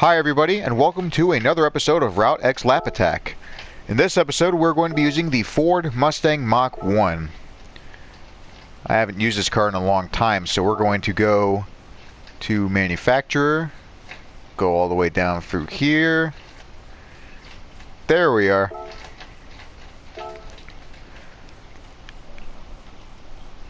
Hi everybody, and welcome to another episode of Route X Lap Attack. In this episode, we're going to be using the Ford Mustang Mach 1. I haven't used this car in a long time, so we're going to go to manufacturer, go all the way down through here. There we are.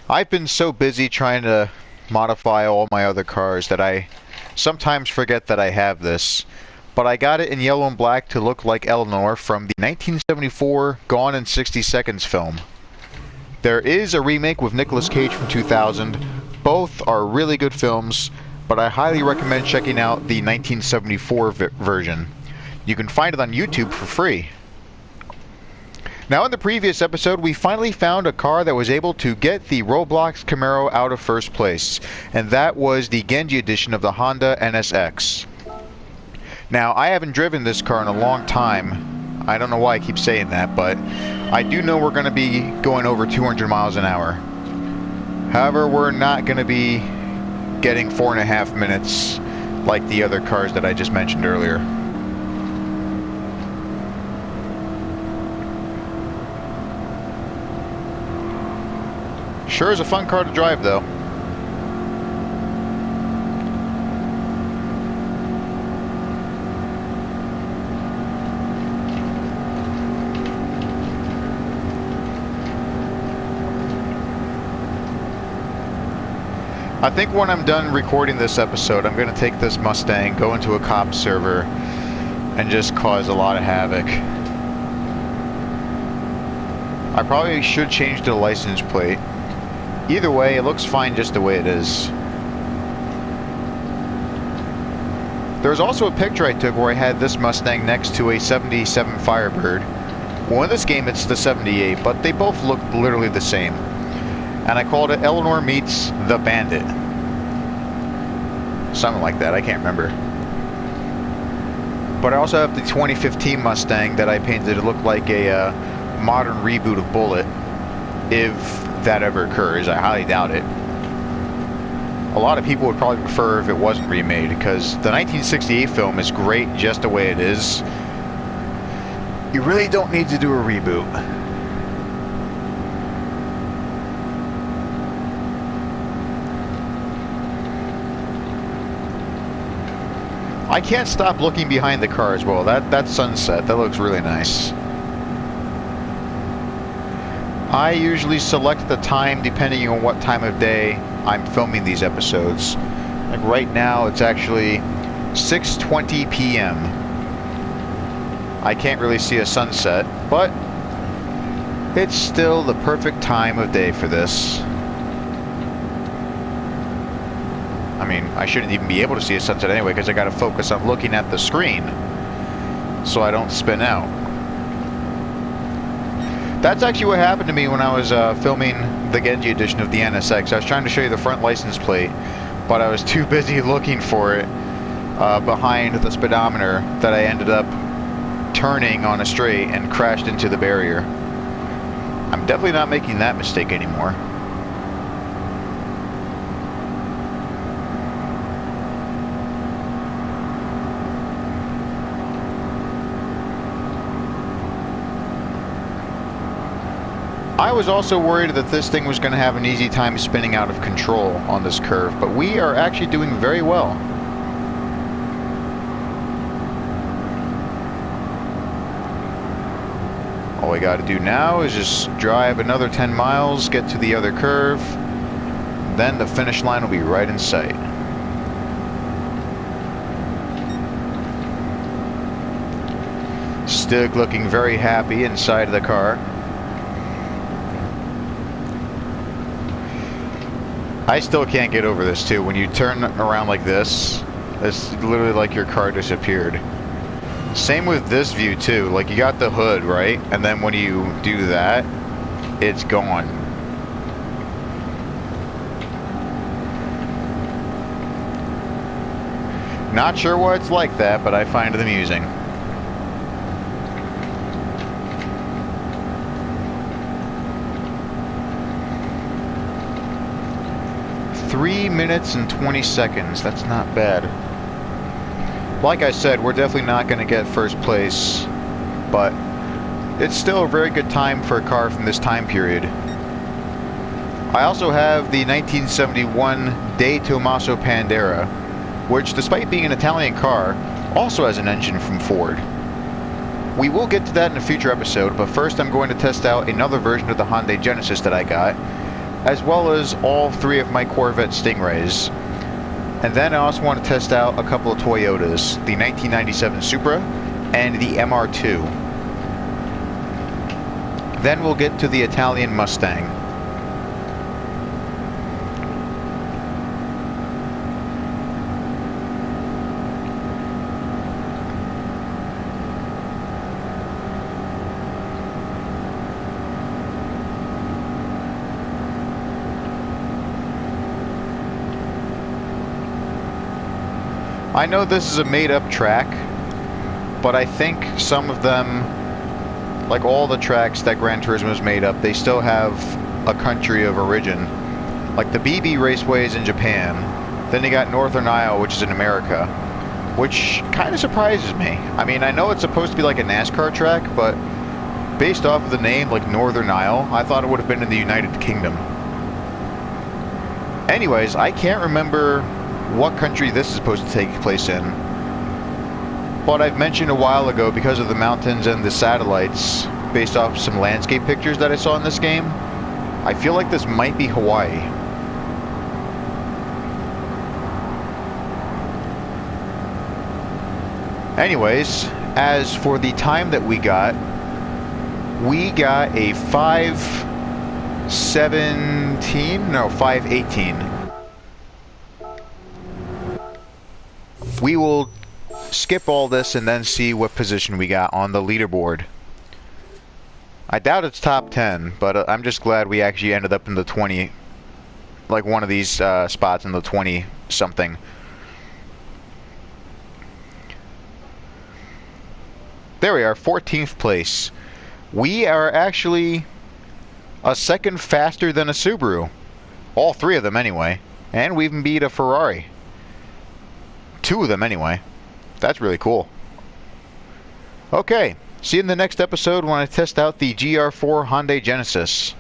I've been so busy trying to modify all my other cars that I sometimes forget that I have this, but I got it in yellow and black to look like Eleanor from the 1974 Gone in 60 Seconds film. There is a remake with Nicolas Cage from 2000. Both are really good films, but I highly recommend checking out the 1974 version. You can find it on YouTube for free. Now, in the previous episode, we finally found a car that was able to get the Roblox Camaro out of first place, and that was the Genji edition of the Honda NSX. Now, I haven't driven this car in a long time. I don't know why I keep saying that, but I do know we're going to be going over 200 miles an hour. However, we're not going to be getting 4.5 minutes like the other cars that I just mentioned earlier. Sure is a fun car to drive, though. I think when I'm done recording this episode, I'm going to take this Mustang, go into a cop server, and just cause a lot of havoc. I probably should change the license plate. Either way, it looks fine just the way it is. There's also a picture I took where I had this Mustang next to a 77 Firebird. Well, in this game it's the 78, but they both look literally the same. And I called it Eleanor meets the Bandit. Something like that, I can't remember. But I also have the 2015 Mustang that I painted to look like a modern reboot of Bullet. If that ever occurs, I highly doubt it. A lot of people would probably prefer if it wasn't remade, because the 1968 film is great just the way it is. You really don't need to do a reboot. I can't stop looking behind the car as well. That sunset, that looks really nice. I usually select the time depending on what time of day I'm filming these episodes. Like right now, it's actually 6:20 p.m. I can't really see a sunset, but it's still the perfect time of day for this. I mean, I shouldn't even be able to see a sunset anyway, because I gotta focus on looking at the screen so I don't spin out. That's actually what happened to me when I was filming the Genji edition of the NSX. I was trying to show you the front license plate, but I was too busy looking for it behind the speedometer that I ended up turning on a straight and crashed into the barrier. I'm definitely not making that mistake anymore. I was also worried that this thing was going to have an easy time spinning out of control on this curve, but we are actually doing very well. All we got to do now is just drive another 10 miles, get to the other curve, then the finish line will be right in sight. Stig looking very happy inside of the car. I still can't get over this too. When you turn around like this, it's literally like your car disappeared. Same with this view too. Like you got the hood, right? And then when you do that, it's gone. Not sure why it's like that, but I find it amusing. 3 minutes and 20 seconds. That's not bad. Like I said, we're definitely not going to get first place, but it's still a very good time for a car from this time period. I also have the 1971 De Tomaso Pandera, which, despite being an Italian car, also has an engine from Ford. We will get to that in a future episode, but first I'm going to test out another version of the Hyundai Genesis that I got, as well as all three of my Corvette Stingrays. And then I also want to test out a couple of Toyotas, the 1997 Supra and the MR2. Then we'll get to the Italian Mustang. I know this is a made-up track, but I think some of them, like all the tracks that Gran Turismo is made up, they still have a country of origin. Like the BB Raceway is in Japan, then you got Northern Isle, which is in America, which kind of surprises me. I mean, I know it's supposed to be like a NASCAR track, but based off of the name, like Northern Isle, I thought it would have been in the United Kingdom. Anyways, I can't remember what country this is supposed to take place in, but I've mentioned a while ago, because of the mountains and the satellites, based off some landscape pictures that I saw in this game, I feel like this might be Hawaii. Anyways, as for the time that we got a 5:18. We will skip all this and then see what position we got on the leaderboard. I doubt it's top 10, but I'm just glad we actually ended up in the 20, like one of these spots in the 20 something. There we are, 14th place. We are actually a second faster than a Subaru. All three of them anyway. And we even beat a Ferrari. Two of them anyway. That's really cool. Okay, see you in the next episode when I test out the GR4 Hyundai Genesis.